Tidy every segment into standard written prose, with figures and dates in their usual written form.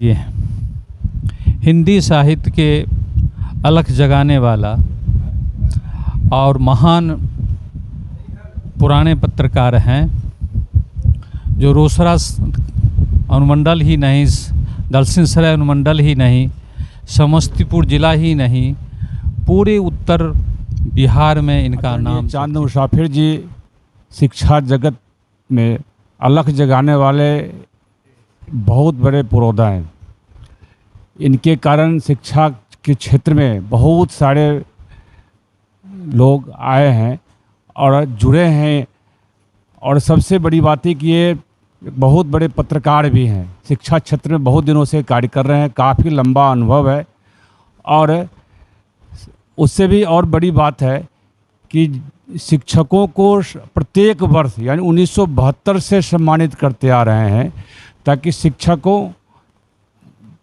ये हिंदी साहित्य के अलख जगाने वाला और महान पुराने पत्रकार हैं, जो रोसड़ा अनुमंडल ही नहीं, दलसिंहसराय अनुमंडल ही नहीं, समस्तीपुर जिला ही नहीं, पूरे उत्तर बिहार में इनका नाम। चांद मुसाफिर जी शिक्षा जगत में अलख जगाने वाले बहुत बड़े पुरोधा हैं। इनके कारण शिक्षा के क्षेत्र में बहुत सारे लोग आए हैं और जुड़े हैं, और सबसे बड़ी बात है कि ये बहुत बड़े पत्रकार भी हैं। शिक्षा क्षेत्र में बहुत दिनों से कार्य कर रहे हैं, काफ़ी लंबा अनुभव है। और उससे भी और बड़ी बात है कि शिक्षकों को प्रत्येक वर्ष यानी 1972 से सम्मानित करते आ रहे हैं, ताकि शिक्षकों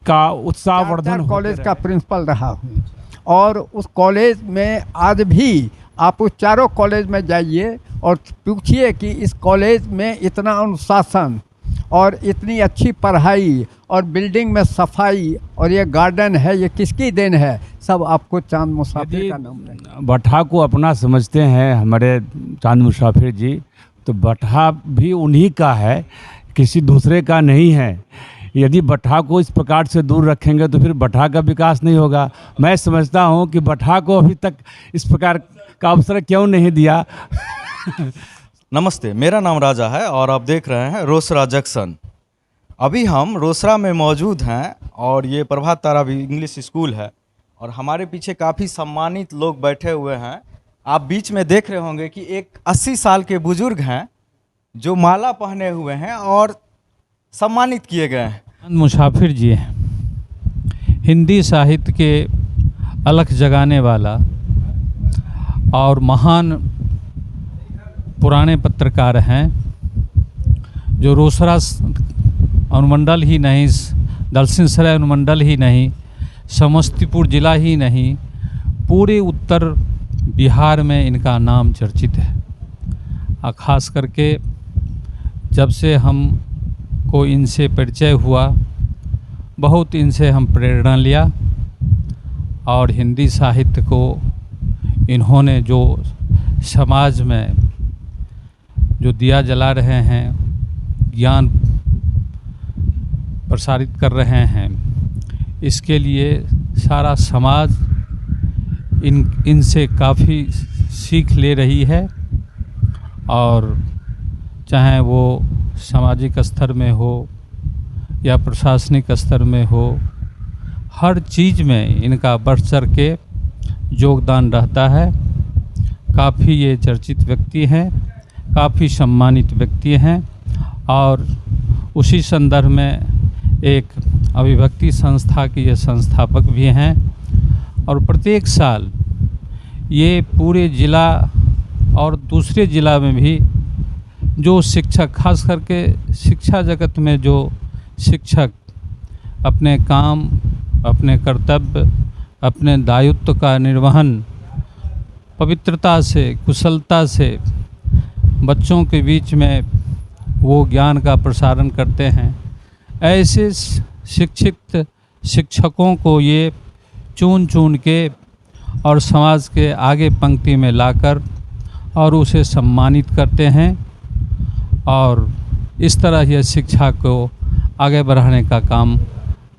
का उत्साहवर्धन हो। कॉलेज का प्रिंसिपल रहा हूँ, और उस कॉलेज में आज भी आप उस चारों कॉलेज में जाइए और पूछिए कि इस कॉलेज में इतना अनुशासन और इतनी अच्छी पढ़ाई और बिल्डिंग में सफाई और ये गार्डन है, ये किसकी देन है? सब आपको चांद मुसाफिर का नाम है। भट्ठा को अपना समझते हैं हमारे चांद मुसाफिर जी, तो भट्ठा भी उन्हीं का है, किसी दूसरे का नहीं है। यदि भट्ठा को इस प्रकार से दूर रखेंगे तो फिर भट्ठा का विकास नहीं होगा। मैं समझता हूं कि भट्ठा को अभी तक इस प्रकार का अवसर क्यों नहीं दिया। नमस्ते, मेरा नाम राजा है और आप देख रहे हैं रोसड़ा जंक्शन। अभी हम रोसड़ा में मौजूद हैं और ये प्रभात तारा भी इंग्लिश स्कूल है, और हमारे पीछे काफ़ी सम्मानित लोग बैठे हुए हैं। आप बीच में देख रहे होंगे कि एक 80 साल के बुजुर्ग हैं जो माला पहने हुए हैं और सम्मानित किए गए हैं। मुसाफिर जी हिंदी साहित्य के अलख जगाने वाला और महान पुराने पत्रकार हैं, जो रोसड़ा अनुमंडल ही नहीं, दलसिंहसराय अनुमंडल ही नहीं, समस्तीपुर जिला ही नहीं, पूरे उत्तर बिहार में इनका नाम चर्चित है। ख़ास करके जब से हम को इनसे परिचय हुआ, बहुत इनसे हम प्रेरणा लिया, और हिंदी साहित्य को इन्होंने जो समाज में जो दिया जला रहे हैं, ज्ञान प्रसारित कर रहे हैं, इसके लिए सारा समाज इनसे काफ़ी सीख ले रही है। और चाहे वो सामाजिक स्तर में हो या प्रशासनिक स्तर में हो, हर चीज़ में इनका बढ़ चढ़ के योगदान रहता है। काफ़ी ये चर्चित व्यक्ति हैं, काफ़ी सम्मानित व्यक्ति हैं, और उसी संदर्भ में एक अभिव्यक्ति संस्था के ये संस्थापक भी हैं। और प्रत्येक साल ये पूरे ज़िला और दूसरे ज़िला में भी जो शिक्षक, खास करके शिक्षा जगत में जो शिक्षक अपने काम, अपने कर्तव्य, अपने दायित्व का निर्वहन पवित्रता से, कुशलता से बच्चों के बीच में वो ज्ञान का प्रसारण करते हैं, ऐसे शिक्षित शिक्षकों को ये चुन चुन के और समाज के आगे पंक्ति में लाकर और उसे सम्मानित करते हैं, और इस तरह यह शिक्षा को आगे बढ़ाने का काम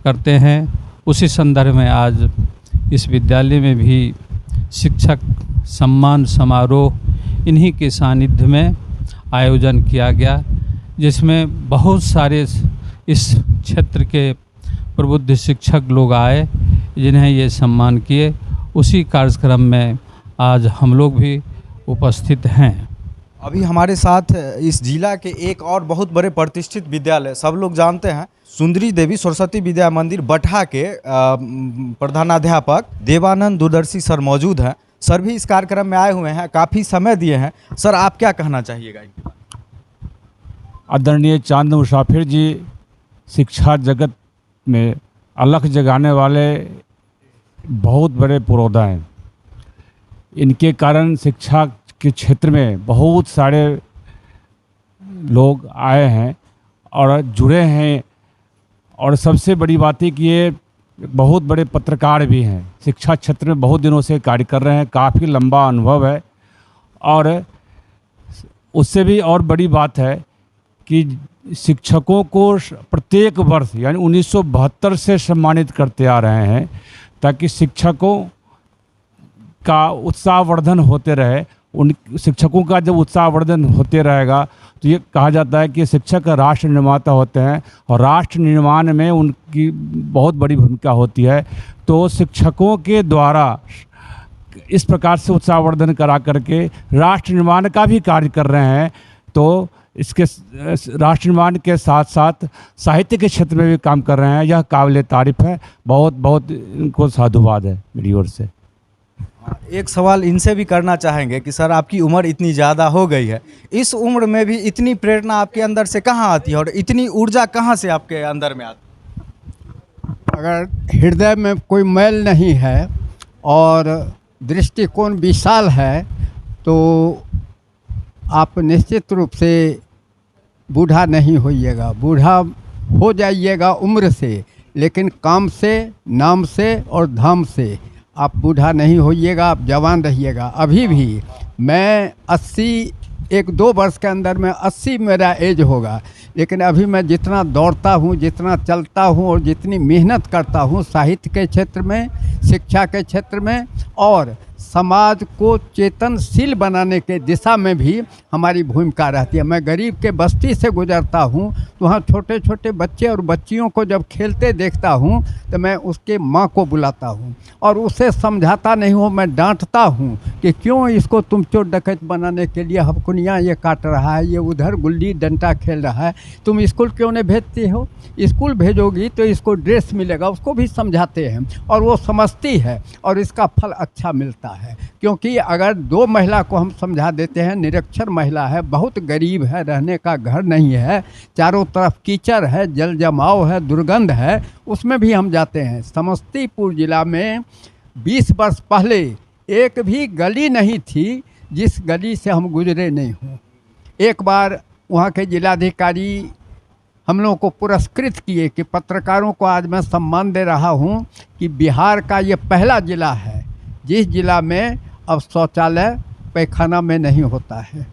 करते हैं। उसी संदर्भ में आज इस विद्यालय में भी शिक्षक सम्मान समारोह इन्हीं के सानिध्य में आयोजन किया गया, जिसमें बहुत सारे इस क्षेत्र के प्रबुद्ध शिक्षक लोग आए, जिन्हें ये सम्मान किए। उसी कार्यक्रम में आज हम लोग भी उपस्थित हैं। अभी हमारे साथ इस जिला के एक और बहुत बड़े प्रतिष्ठित विद्यालय, सब लोग जानते हैं, सुंदरी देवी सरस्वती विद्या मंदिर भट्ठा के प्रधानाध्यापक देवानंद दूरदर्शी सर मौजूद हैं। सर भी इस कार्यक्रम में आए हुए हैं, काफ़ी समय दिए हैं। सर, आप क्या कहना चाहिएगा? आदरणीय चांद मुसाफिर जी शिक्षा जगत में अलख जगाने वाले बहुत बड़े पुरोधा हैं। इनके कारण शिक्षा के क्षेत्र में बहुत सारे लोग आए हैं और जुड़े हैं, और सबसे बड़ी बात है कि ये बहुत बड़े पत्रकार भी हैं, शिक्षा क्षेत्र में बहुत दिनों से कार्य कर रहे हैं, काफ़ी लंबा अनुभव है। और उससे भी और बड़ी बात है कि शिक्षकों को प्रत्येक वर्ष यानी 1972 से सम्मानित करते आ रहे हैं, ताकि शिक्षकों का उत्साहवर्धन होते रहे। उन शिक्षकों का जब उत्साहवर्धन होते रहेगा तो ये कहा जाता है कि शिक्षक राष्ट्र निर्माता होते हैं और राष्ट्र निर्माण में उनकी बहुत बड़ी भूमिका होती है। तो शिक्षकों के द्वारा इस प्रकार से उत्साहवर्धन करा करके राष्ट्र निर्माण का भी कार्य कर रहे हैं। तो इसके राष्ट्र निर्माण के साथ साथ साहित्य के क्षेत्र में भी काम कर रहे हैं। यह काबिल तारीफ़ है। बहुत बहुत इनको साधुवाद है मेरी ओर से। एक सवाल इनसे भी करना चाहेंगे कि सर आपकी उम्र इतनी ज़्यादा हो गई है, इस उम्र में भी इतनी प्रेरणा आपके अंदर से कहाँ आती है और इतनी ऊर्जा कहाँ से आपके अंदर में आती है? अगर हृदय में कोई मैल नहीं है और दृष्टिकोण विशाल है तो आप निश्चित रूप से बूढ़ा नहीं होइएगा। बूढ़ा हो जाइएगा उम्र से, लेकिन काम से, नाम से और धाम से आप बूढ़ा नहीं होइएगा, आप जवान रहिएगा। अभी भी मैं 80 1-2 वर्ष के अंदर में 80 मेरा एज होगा, लेकिन अभी मैं जितना दौड़ता हूँ, जितना चलता हूँ और जितनी मेहनत करता हूँ साहित्य के क्षेत्र में, शिक्षा के क्षेत्र में और समाज को चेतनशील बनाने के दिशा में भी हमारी भूमिका रहती है। मैं गरीब के बस्ती से गुजरता हूँ तो वहाँ छोटे छोटे बच्चे और बच्चियों को जब खेलते देखता हूँ तो मैं उसके माँ को बुलाता हूँ और उसे समझाता नहीं हूँ, मैं डांटता हूँ कि क्यों इसको तुम चोर डकैत बनाने के लिए हपकुनियाँ ये काट रहा है, ये उधर गुल्ली डंडा खेल रहा है, तुम स्कूल क्यों नहीं भेजती हो? स्कूल भेजोगी तो इसको ड्रेस मिलेगा। उसको भी समझाते हैं और वो समझती है और इसका फल अच्छा मिलता है। क्योंकि अगर 2 महिला को हम समझा देते हैं, निरक्षर महिला है, बहुत गरीब है, रहने का घर नहीं है, चारों तरफ कीचड़ है, जल जमाव है, दुर्गंध है, उसमें भी हम जाते हैं। समस्तीपुर जिला में 20 वर्ष पहले एक भी गली नहीं थी जिस गली से हम गुजरे नहीं हूँ। एक बार वहाँ के जिलाधिकारी हम लोगों को पुरस्कृत किए कि पत्रकारों को आज मैं सम्मान दे रहा हूँ कि बिहार का ये पहला ज़िला है जिस ज़िला में अब शौचालय पैखाना में नहीं होता है।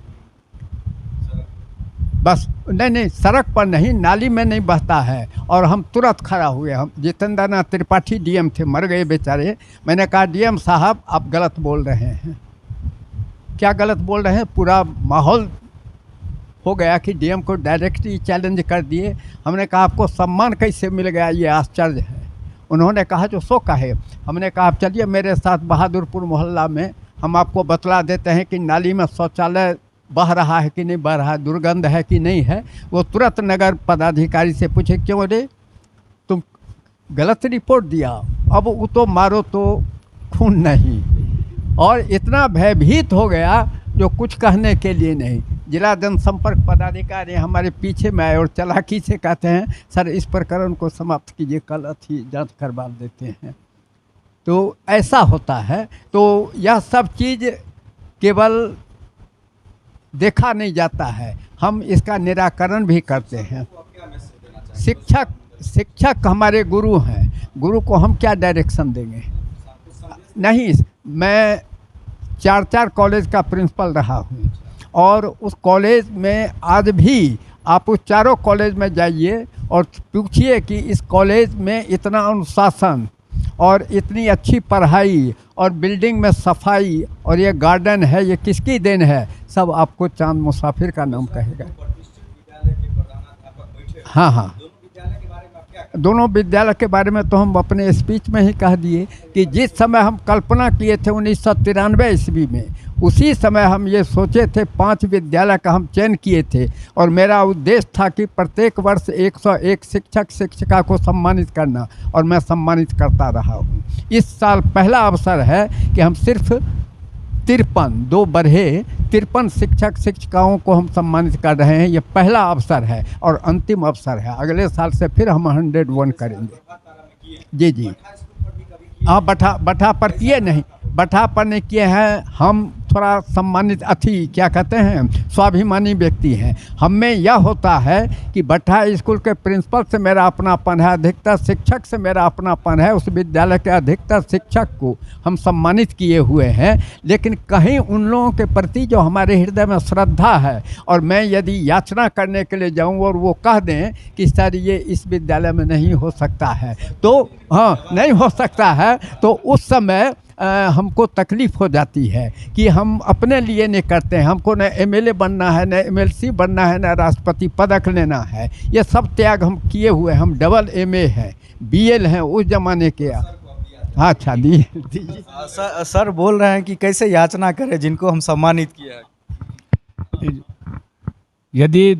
बस नहीं, सड़क पर नहीं, नाली में नहीं बहता है। और हम तुरंत खड़ा हुए। हम जितेंद्र नाथ त्रिपाठी डीएम थे, मर गए बेचारे। मैंने कहा डीएम साहब आप गलत बोल रहे हैं। क्या गलत बोल रहे हैं? पूरा माहौल हो गया कि डीएम को डायरेक्टली चैलेंज कर दिए। हमने कहा आपको सम्मान कैसे मिल गया, ये आश्चर्य है। उन्होंने कहा जो सो कहे। हमने कहा आप चलिए मेरे साथ बहादुरपुर मोहल्ला में, हम आपको बतला देते हैं कि नाली में शौचालय बह रहा है कि नहीं बह रहा है, दुर्गंध है कि नहीं है। वो तुरंत नगर पदाधिकारी से पूछे क्यों रे तुम गलत रिपोर्ट दिया, अब वो तो मारो तो खून नहीं। और इतना भयभीत हो गया जो कुछ कहने के लिए नहीं। जिला जनसंपर्क पदाधिकारी हमारे पीछे में आए और चालाकी से कहते हैं सर इस प्रकरण को समाप्त कीजिए, कल अथी जांच करवा देते हैं। तो ऐसा होता है। तो यह सब चीज़ केवल देखा नहीं जाता है, हम इसका निराकरण भी करते हैं। शिक्षक हमारे गुरु हैं, गुरु को हम क्या डायरेक्शन देंगे? नहीं, मैं 4 कॉलेज का प्रिंसिपल रहा हूँ और उस कॉलेज में आज भी आप उस 4 कॉलेज में जाइए और पूछिए कि इस कॉलेज में इतना अनुशासन और इतनी अच्छी पढ़ाई और बिल्डिंग में सफाई और ये गार्डन है, ये किसकी देन है? सब आपको चांद मुसाफिर का नाम कहेगा। हाँ, दोनों विद्यालय के बारे में तो हम अपने स्पीच में ही कह दिए कि जिस समय हम कल्पना किए थे 1993 ईस्वी में, उसी समय हम ये सोचे थे 5 विद्यालय का हम चयन किए थे और मेरा उद्देश्य था कि प्रत्येक वर्ष 101 शिक्षक शिक्षिका को सम्मानित करना और मैं सम्मानित करता रहा हूँ। इस साल पहला अवसर है कि हम सिर्फ 53 शिक्षक शिक्षिकाओं को हम सम्मानित कर रहे हैं। ये पहला अवसर है और अंतिम अवसर है। अगले साल से फिर हम 101 करेंगे। जी हाँ, बठा पर किए नहीं, बैठा पढ़ने किए हैं, हम थोड़ा सम्मानित क्या कहते हैं, स्वाभिमानी व्यक्ति हैं। हम में यह होता है कि बैठा स्कूल के प्रिंसिपल से मेरा अपनापन है, अधिकतर शिक्षक से मेरा अपनापन है, उस विद्यालय के अधिकतर शिक्षक को हम सम्मानित किए हुए हैं। लेकिन कहीं उन लोगों के प्रति जो हमारे हृदय में श्रद्धा है, और मैं यदि याचना करने के लिए जाऊं और वो कह दें कि सर ये इस विद्यालय में नहीं हो सकता है, तो हाँ नहीं हो सकता है, तो उस समय हमको तकलीफ़ हो जाती है कि हम अपने लिए नहीं करते हैं। हमको न एमएलए बनना है, न एमएलसी बनना है, न राष्ट्रपति पदक लेना है। ये सब त्याग हम किए हुए, हम डबल एमए हैं, बीएल हैं उस ज़माने के। अच्छा दीजिए। सर बोल रहे हैं कि कैसे याचना करें जिनको हम सम्मानित किया है। यदि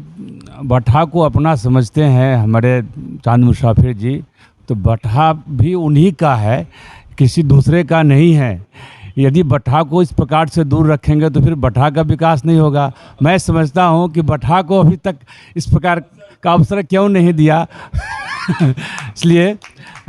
बैठा को अपना समझते हैं हमारे चांद मुसाफिर जी, तो बैठा भी उन्हीं का है, किसी दूसरे का नहीं है। यदि बैठा को इस प्रकार से दूर रखेंगे तो फिर बैठा का विकास नहीं होगा। मैं समझता हूँ कि बैठा को अभी तक इस प्रकार का अवसर क्यों नहीं दिया इसलिए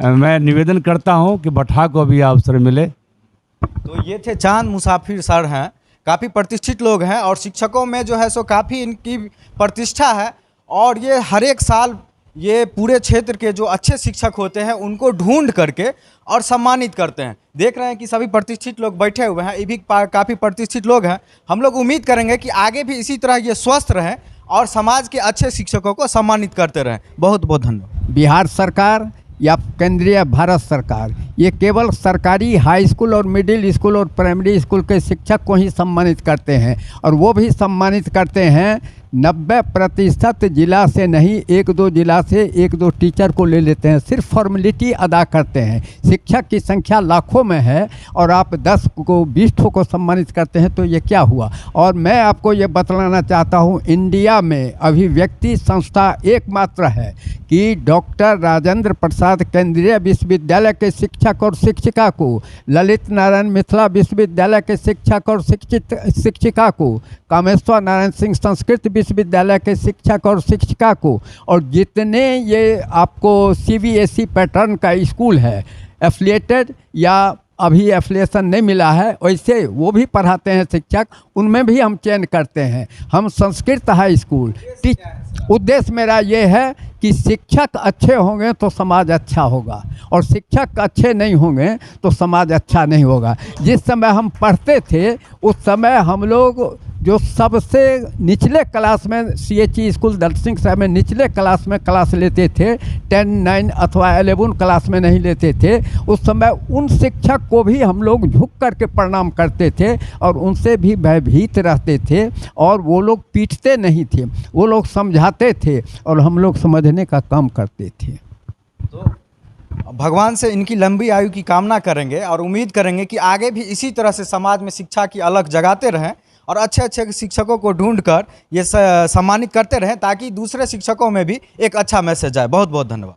मैं निवेदन करता हूँ कि बैठा को भी अवसर मिले। तो ये थे चांद मुसाफिर सर हैं, काफ़ी प्रतिष्ठित लोग हैं और शिक्षकों में जो है सो काफ़ी इनकी प्रतिष्ठा है। और ये हर एक साल ये पूरे क्षेत्र के जो अच्छे शिक्षक होते हैं उनको ढूंढ करके और सम्मानित करते हैं। देख रहे हैं कि सभी प्रतिष्ठित लोग बैठे हुए हैं, ये भी काफ़ी प्रतिष्ठित लोग हैं। हम लोग उम्मीद करेंगे कि आगे भी इसी तरह ये स्वस्थ रहें और समाज के अच्छे शिक्षकों को सम्मानित करते रहें। बहुत बहुत धन्यवाद। बिहार सरकार या केंद्रीय भारत सरकार ये केवल सरकारी हाई स्कूल और मिडिल स्कूल और प्राइमरी स्कूल के शिक्षक को ही सम्मानित करते हैं, और वो भी सम्मानित करते हैं 90% जिला से नहीं, 1-2 जिला से 1-2 टीचर को ले लेते हैं, सिर्फ फॉर्मेलिटी अदा करते हैं। शिक्षक की संख्या लाखों में है और आप 10 को 20 को सम्मानित करते हैं, तो ये क्या हुआ। और मैं आपको ये बतलाना चाहता हूँ, इंडिया में अभिव्यक्ति संस्था एकमात्र है कि डॉक्टर राजेंद्र प्रसाद केंद्रीय विश्वविद्यालय के शिक्षक और शिक्षिका को, ललित नारायण मिथिला विश्वविद्यालय के शिक्षक और शिक्षिका को, कामेश्वर नारायण सिंह संस्कृत विश्वविद्यालय के शिक्षक और शिक्षिका को, और जितने ये आपको सीबीएसई पैटर्न का स्कूल है एफिलिएटेड या अभी एफिलिएशन नहीं मिला है, वैसे वो भी पढ़ाते हैं शिक्षक, उनमें भी हम चयन करते हैं। हम संस्कृत हाई स्कूल उद्देश्य मेरा ये है कि शिक्षक अच्छे होंगे तो समाज अच्छा होगा, और शिक्षक अच्छे नहीं होंगे तो समाज अच्छा नहीं होगा। जिस समय हम पढ़ते थे उस समय हम लोग जो सबसे निचले क्लास में CHE स्कूल दल सिंह साहब में निचले क्लास में क्लास लेते थे, 10, 9 अथवा 11 क्लास में नहीं लेते थे। उस समय उन शिक्षक को भी हम लोग झुक करके प्रणाम करते थे और उनसे भी भयभीत रहते थे, और वो लोग पीटते नहीं थे, वो लोग समझाते थे और हम लोग समझने का काम करते थे। तो भगवान से इनकी लंबी आयु की कामना करेंगे और उम्मीद करेंगे कि आगे भी इसी तरह से समाज में शिक्षा की अलख जगाते रहें और अच्छे अच्छे शिक्षकों को ढूंढकर ये सम्मानित करते रहें, ताकि दूसरे शिक्षकों में भी एक अच्छा मैसेज आए। बहुत बहुत धन्यवाद।